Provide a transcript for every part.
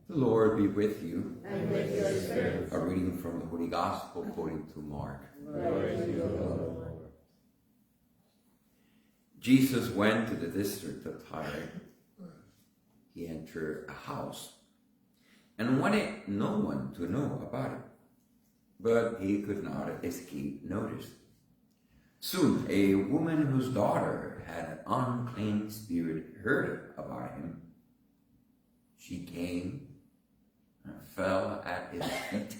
The Lord be with you. And with your spirit. A reading from the Holy Gospel according to Mark. Glory to you, Lord. Jesus went to the district of Tyre. He entered a house and wanted no one to know about it, but he could not escape notice. Soon a woman whose daughter had an unclean spirit heard about him. She came and fell at his feet.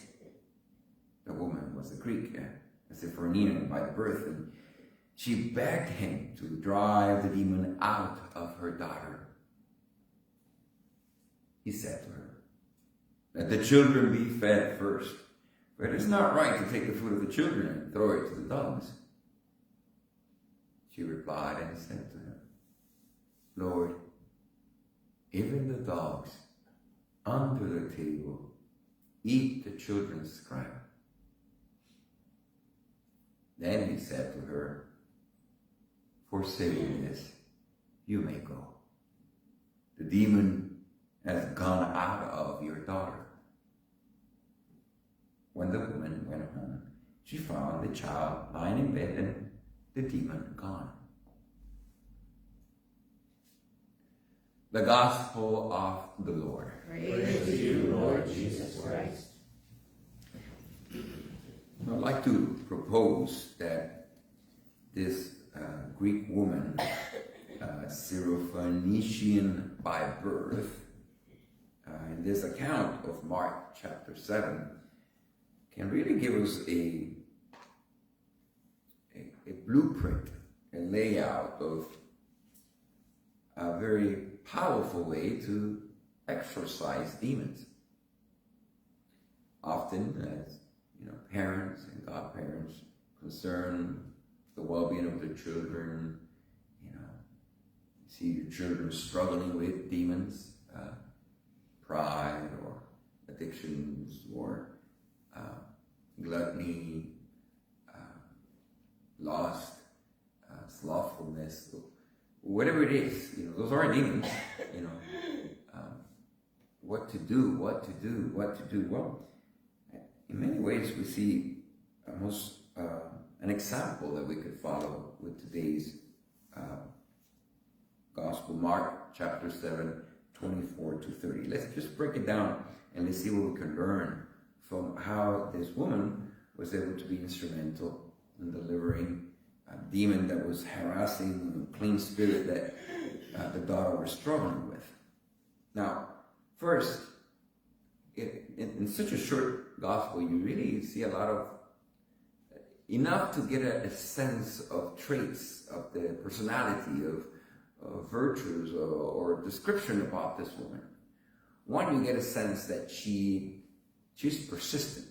The woman was a Greek, a Cyprianian by birth, and she begged him to drive the demon out of her daughter. He said to her, "Let the children be fed first, for it is not right to take the food of the children and throw it to the dogs." She replied and said to him, "Lord, even the dogs under the table eat the children's scraps." Then he said to her, "For saying this, you may go. The demon has gone out of your daughter." When the woman went home, she found the child lying in bed and the demon gone. The Gospel of the Lord. Praise to you, Lord Jesus Christ. I'd like to propose that this Greek woman, Syrophoenician by birth, in this account of Mark chapter 7, can really give us a blueprint, a layout of a very powerful way to exorcise demons. Often, as parents and godparents concerned the well-being of their children, you see your children struggling with demons, pride or addictions or gluttony, lust, slothfulness, whatever it is, those are demons. What to do. Well, in many ways, we see almost an example that we could follow with today's Gospel, Mark chapter 7, 24 to 30. Let's just break it down and let's see what we can learn from how this woman was able to be instrumental in delivering a demon that was harassing a clean spirit that the daughter was struggling with. Now, first, in such a short gospel, you really see a lot of, enough to get a sense of traits of the personality, of virtues, or description about this woman. One, you get a sense that she's persistent,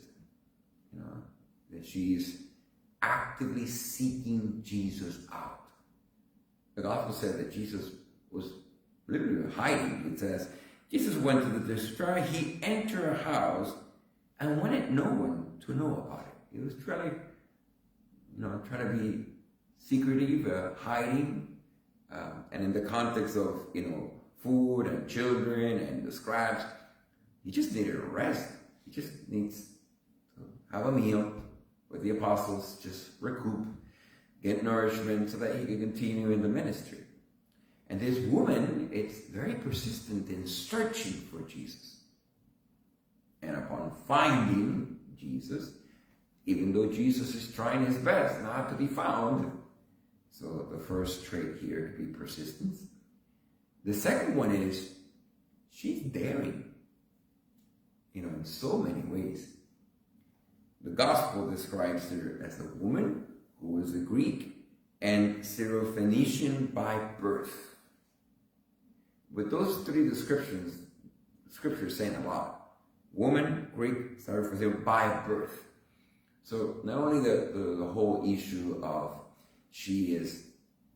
that she's actively seeking Jesus out. The gospel said that Jesus was literally hiding. It says, Jesus went to the district, he entered a house and wanted no one to know about it. He was trying to be secretive, hiding, and in the context of, food and children and the scribes, he just needed a rest. He just needs to have a meal with the apostles, just recoup, get nourishment so that he can continue in the ministry. And this woman, it's very persistent in searching for Jesus. And upon finding Jesus, even though Jesus is trying his best not to be found, so the first trait here could be persistence. The second one is she's daring, in so many ways. The gospel describes her as a woman who was a Greek and Syrophoenician by birth. With those three descriptions, Scripture is saying a lot. Woman, Greek, Syrophoenician by birth. So not only the whole issue of she is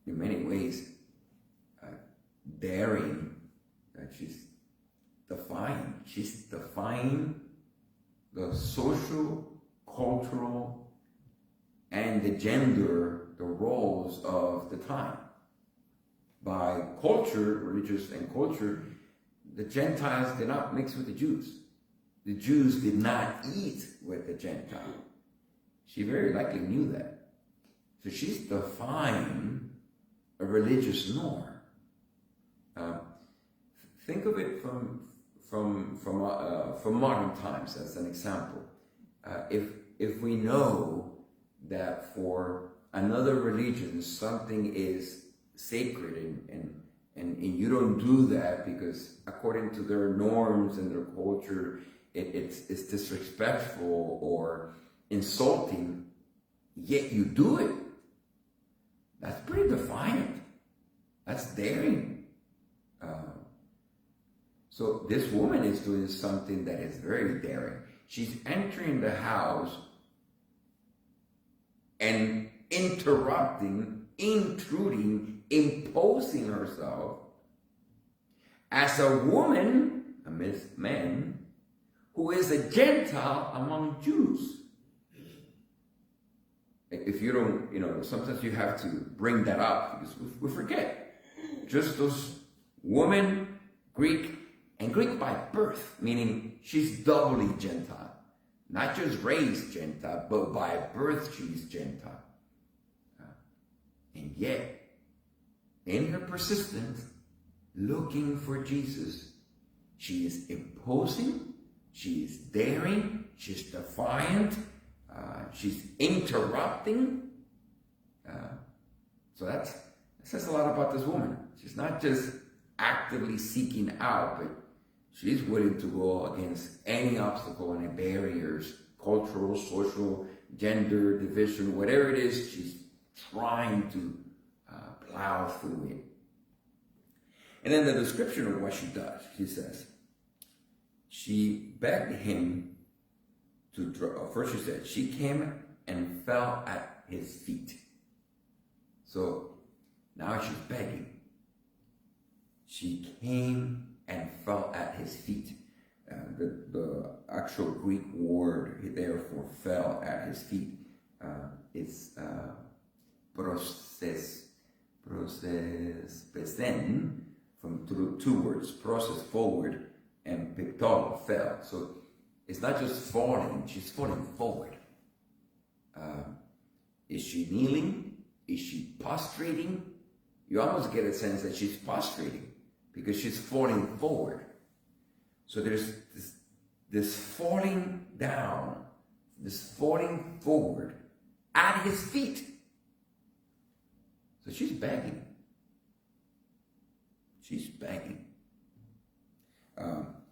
in many ways daring, that she's defying the social, cultural, and the gender, the roles of the time. By culture, religious and culture, the Gentiles did not mix with the Jews. The Jews did not eat with the Gentiles. She very likely knew that. So she's defying a religious norm. Think of it from modern times as an example. If we know that for another religion something is sacred and you don't do that because according to their norms and their culture it's disrespectful or insulting, yet you do it, that's pretty defiant. That's daring. So this woman is doing something that is very daring. She's entering the house and interrupting, intruding, imposing herself as a woman amidst men who is a Gentile among Jews. If you don't, sometimes you have to bring that up because we forget. Just those women, Greek, and Greek by birth, meaning she's doubly Gentile. Not just raised Gentile, but by birth she's Gentile. And yet, in her persistence, looking for Jesus, she is imposing, she is daring, she's defiant, she's interrupting. So that says a lot about this woman. She's not just actively seeking out, but she's willing to go against any obstacle, any barriers, cultural, social, gender, division, whatever it is, she's trying to plow through it. And then the description of what she does, she says, she begged him to draw. First she said, she came and fell at his feet. So now she's begging. She came and fell at his feet. The actual Greek word there for fell at his feet is prosespesen, from two words, process forward and pictol, fell. So it's not just falling, she's falling forward. Is she kneeling? Is she prostrating? You almost get a sense that she's prostrating because she's falling forward. So there's this falling down, this falling forward at his feet. So she's begging. She's begging.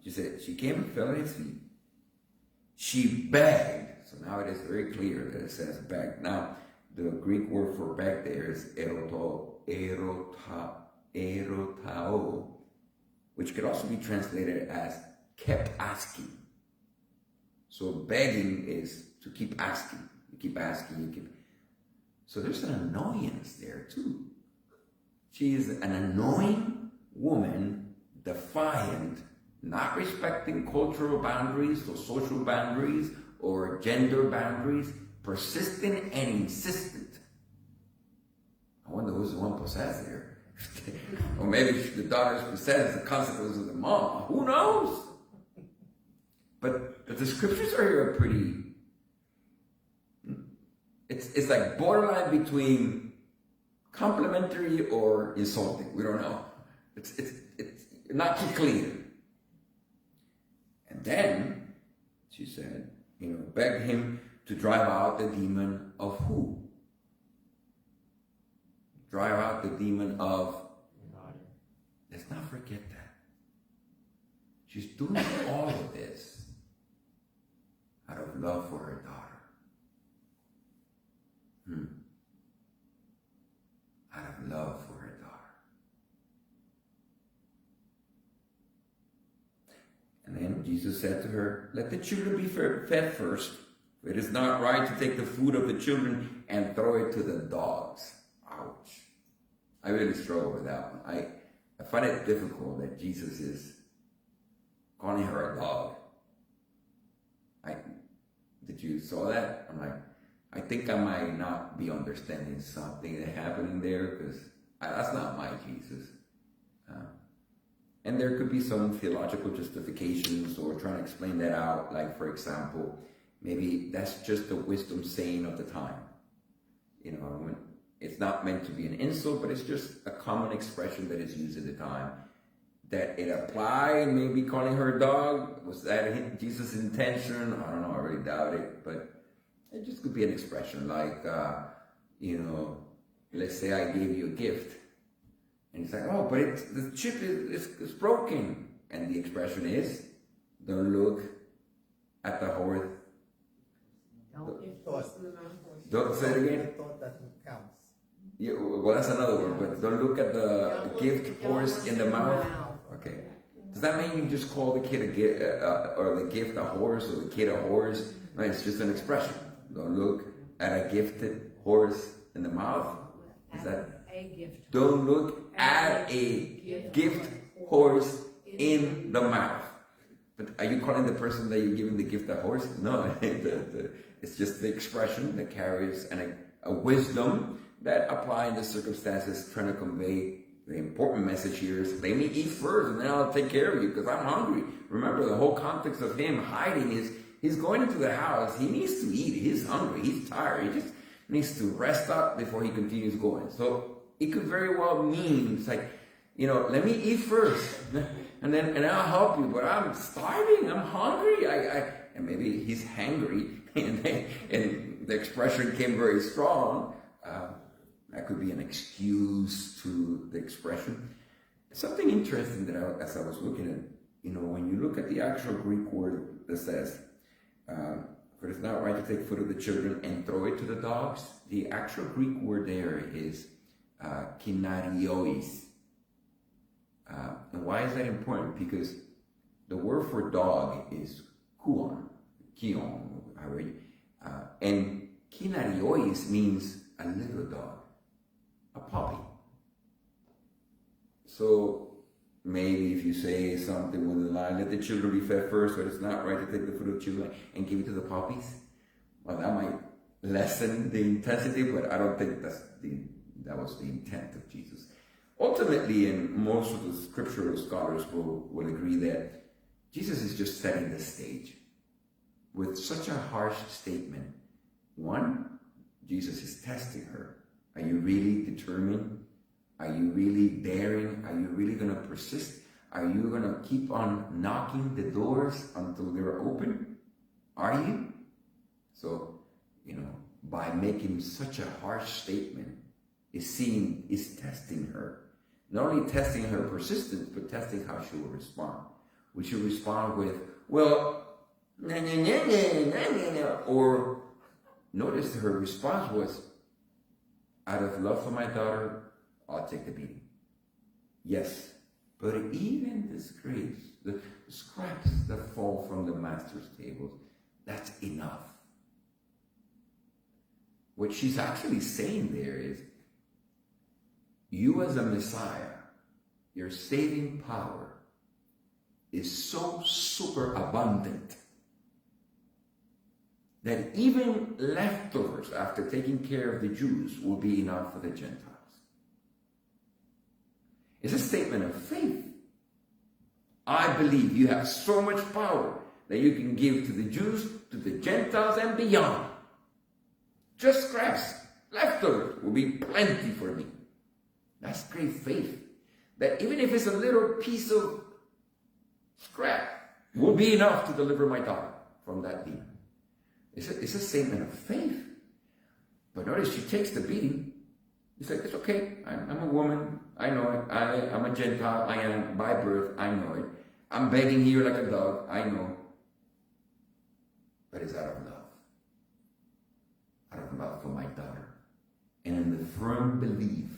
She said she came and fell at his feet. She begged. So now it is very clear that it says beg. Now, the Greek word for beg there is erotao, which could also be translated as kept asking. So begging is to keep asking. You keep asking, you keep. So there's an annoyance there too. She is an annoying woman, defiant, not respecting cultural boundaries or social boundaries or gender boundaries, persistent and insistent. I wonder who's the one possessed here. Or maybe the daughter's possessed as a consequence of the mom. Who knows? But the scriptures are here pretty. It's like borderline between complimentary or insulting. We don't know. It's not too clear. And then she said, begged him to drive out the demon of who? Drive out the demon of. Let's not forget that. She's doing all of this out of love for her daughter. Out of love for her daughter. And then Jesus said to her, let the children be fed first. For it is not right to take the food of the children and throw it to the dogs. Ouch. I really struggle with that one. I find it difficult that Jesus is calling her a dog. Did you saw that? I'm like, I think I might not be understanding something that's happening there because that's not my Jesus. And there could be some theological justifications or trying to explain that out. Like, for example, maybe that's just the wisdom saying of the time. You know, when it's not meant to be an insult, but it's just a common expression that is used at the time. That it applied, maybe calling her a dog. Was that Jesus' intention? I don't know, I really doubt it. But it just could be an expression like, you know, let's say I gave you a gift. And it's like, oh, but the chip is broken. And the expression is, don't look at the horse. Don't say it again. Thought that counts. Yeah, well, that's another word, but don't look at the gift horse in the mouth. Okay. Does that mean you just call the kid a gift, or the gift a horse, or the kid a horse? No, it's just an expression. Don't look at a gifted horse in the mouth. Is that? Don't look at a gift horse in the mouth. But are you calling the person that you're giving the gift a horse? No, it's just the expression that carries a wisdom that apply in the circumstances, trying to convey the important message here is, let me eat first and then I'll take care of you because I'm hungry. Remember, the whole context of him hiding is he's going into the house. He needs to eat. He's hungry. He's tired. He just needs to rest up before he continues going. So it could very well mean, it's like, you know, let me eat first and I'll help you, but I'm starving. I'm hungry. And maybe he's hangry and the expression came very strong. That could be an excuse to the expression. Something interesting that as I was looking at, you know, when you look at the actual Greek word that says, for it's not right to take food of the children and throw it to the dogs, the actual Greek word there is kinariois. And why is that important? Because the word for dog is kion, and kinariois means a little dog, a puppy. So maybe if you say something with the line, let the children be fed first, but it's not right to take the food of children and give it to the puppies, well, that might lessen the intensity, but I don't think that was the intent of Jesus. Ultimately, and most of the scriptural scholars will agree that Jesus is just setting the stage with such a harsh statement. One, Jesus is testing her. Are you really determined? Are you really daring? Are you really going to persist? Are you going to keep on knocking the doors until they're open? Are you? So, you know, by making such a harsh statement, is testing her. Not only testing her persistence, but testing how she will respond. Will she respond with, well, nah, nah, nah, nah, nah, nah, or notice her response was, out of love for my daughter, I'll take the beating. Yes, but even the scraps that fall from the master's tables, that's enough. What she's actually saying there is, you as a Messiah, your saving power is so super abundant that even leftovers after taking care of the Jews will be enough for the Gentiles. It's a statement of faith. I believe you have so much power that you can give to the Jews, to the Gentiles, and beyond. Just scraps, leftovers will be plenty for me. That's great faith. That even if it's a little piece of scrap, will be enough to deliver my daughter from that demon. It's a statement of faith. But notice she takes the beating. It's like, it's okay. I'm a woman. I know it. I'm a Gentile. I am by birth. I know it. I'm begging here like a dog. I know. But it's out of love. Out of love for my daughter. And in the firm belief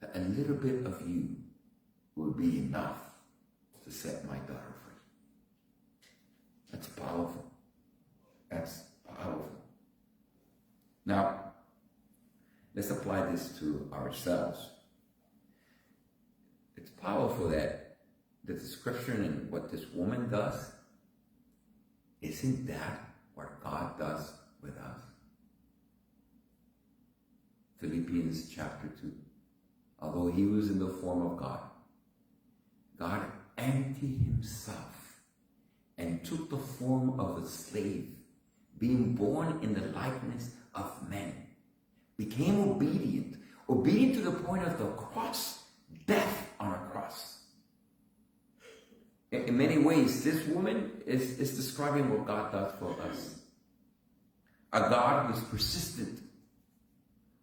that a little bit of you will be enough to set my daughter free. That's powerful. That's powerful. Now, let's apply this to ourselves. It's powerful that the description and what this woman does, isn't that what God does with us? Philippians chapter 2. Although he was in the form of God, God emptied himself and took the form of a slave, being born in the likeness of men, became obedient to the point of the cross, death on a cross. In many ways, this woman is describing what God does for us. A God who is persistent,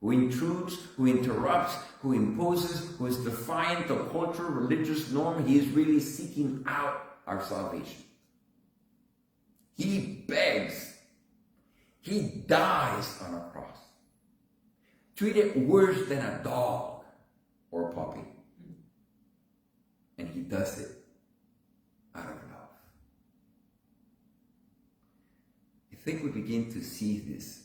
who intrudes, who interrupts, who imposes, who is defiant of cultural, religious norm. He is really seeking out our salvation. He begs. He dies on a cross. Treated worse than a dog or a puppy. And he does it out of love. I think we begin to see this.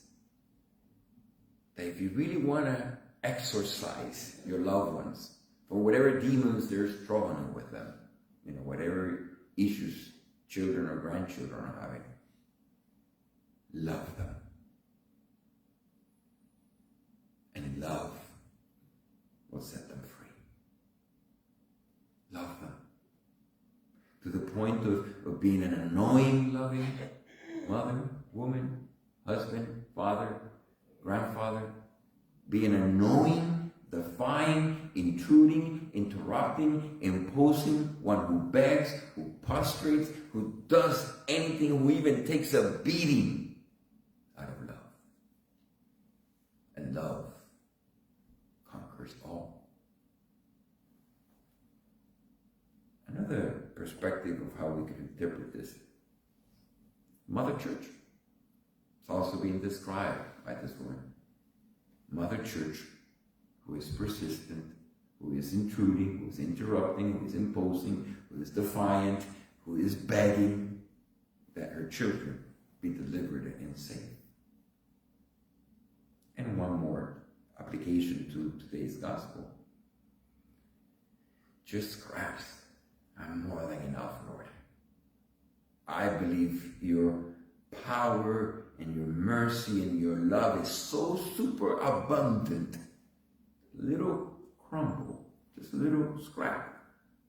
That if you really want to exorcise your loved ones from whatever demons they're struggling with them, whatever issues children or grandchildren are having, love them. And love will set them free. Love them. To the point of being an annoying, loving mother, woman, husband, father, grandfather, being annoying, defying, intruding, interrupting, imposing, one who begs, who prostrates, who does anything, who even takes a beating out of love. And love conquers all. Another perspective of how we can interpret this. Mother Church. It's also being described by this woman. Mother Church, who is persistent, who is intruding, who is interrupting, who is imposing, who is defiant, who is begging that her children be delivered and saved. And one more application to today's gospel. Just Christ, I'm more than enough, Lord. I believe your power and your mercy and your love is so super abundant. Little crumble, just a little scrap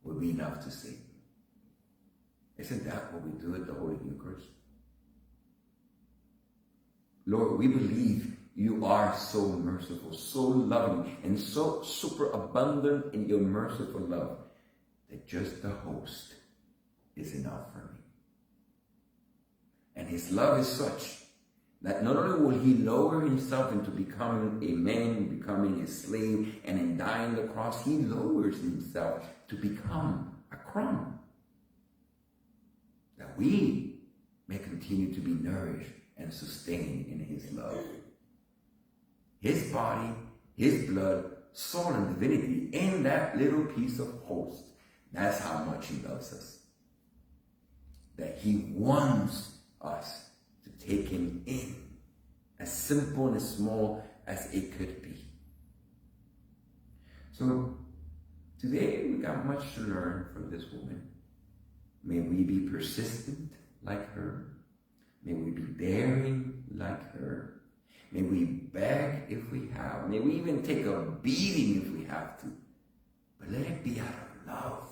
will be enough to save me. Isn't that what we do at the Holy Eucharist? Lord, we believe you are so merciful, so loving, and so super abundant in your merciful love that just the host is enough for me. And his love is such that not only will he lower himself into becoming a man, becoming a slave, and in dying on the cross, he lowers himself to become a crumb, that we may continue to be nourished and sustained in his love. His body, his blood, soul, and divinity in that little piece of host. That's how much he loves us. That he wants us to take him in, as simple and as small as it could be. So today we got much to learn from this woman. May we be persistent like her. May we be daring like her. May we beg if we have. May we even take a beating if we have to. But let it be out of love.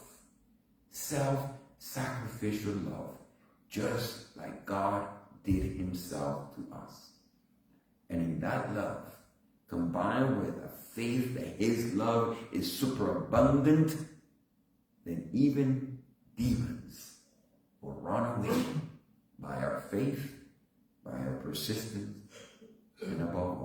Self-sacrificial love. Just like God did himself to us. And in that love, combined with a faith that his love is superabundant, then even demons will run away by our faith, by our persistence, and above